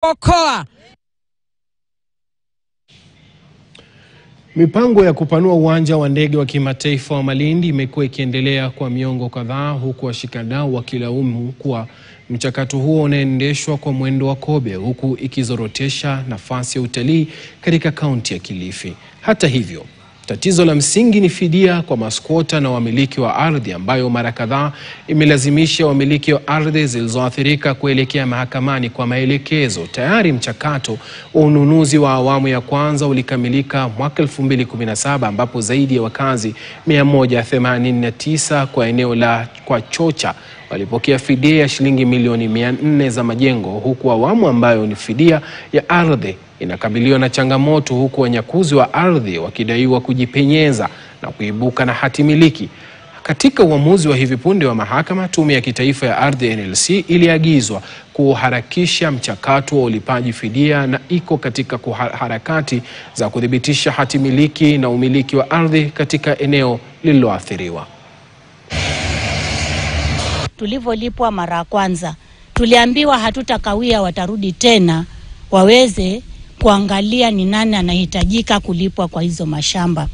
Okoa. Mipango ya kupanua uwanja wa ndege wa kimataifa wa Malindi imekuwa ikiendelea kwa miongo kadhaa, huku washikadau wakilaumu kuwa mchakato huo unaendeshwa kwa mwendo wa kobe, huku ikizorotesha nafasi ya utalii katika kaunti ya Kilifi. Hata hivyo, tatizo la msingi ni fidia kwa maskwota na wamiliki wa ardhi, ambayo mara kadhaa imelazimisha wamiliki wa ardhi zilizoathirika kuelekea mahakamani kwa maelekezo. Tayari mchakato wa ununuzi wa awamu ya kwanza ulikamilika mwaka 2017, ambapo zaidi ya wakazi 189 kwa eneo la kwa Chocha walipokea fidia ya shilingi milioni 400 za majengo, huku awamu ambayo ni fidia ya ardhi inakabiliwa na changamoto, huku wanyakuzi wa ardhi wakidaiwa kujipenyeza na kuibuka na hati miliki. Katika uamuzi wa hivi punde wa mahakama, Tume ya Kitaifa ya Ardhi NLC iliagizwa kuharakisha mchakato wa ulipaji fidia na iko katika harakati za kudhibitisha hati miliki na umiliki wa ardhi katika eneo lililoathiriwa. Tulivyolipwa mara ya kwanza, tuliambiwa hatutakawia, watarudi tena waweze kuangalia ni nani anahitajika kulipwa kwa hizo mashamba.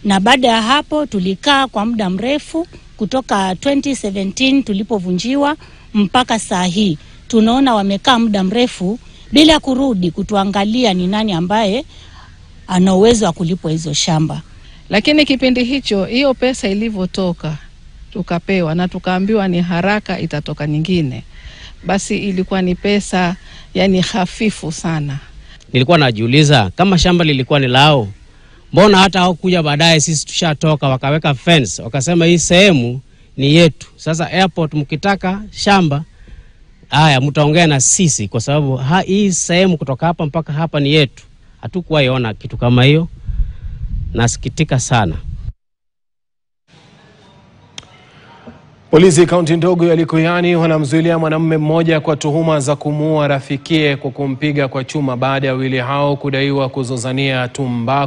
Na baada ya hapo tulikaa kwa muda mrefu kutoka 2017 tulipovunjiwa mpaka saa hii. Tunaona wamekaa muda mrefu bila kurudi kutuangalia ni nani ambaye ana uwezo wa kulipwa hizo shamba. Lakini kipindi hicho hiyo pesa ilivyotoka tukapewa na tukaambiwa ni haraka itatoka nyingine, basi ilikuwa ni pesa yani hafifu sana. Nilikuwa najiuliza, kama shamba lilikuwa ni lao, mbona hata hawakuja baadaye sisi tushatoka wakaweka fence wakasema hii sehemu ni yetu? Sasa airport mkitaka shamba haya mtaongea na sisi, kwa sababu hii sehemu kutoka hapa mpaka hapa ni yetu. Hatukuwa iona kitu kama hiyo. Nasikitika sana. Polisi kaunti ndogo ya Likuyani wanamzuilia mwanamume mmoja kwa tuhuma za kumuua rafikie kwa kumpiga kwa chuma baada ya wawili hao kudaiwa kuzozania tumbaku.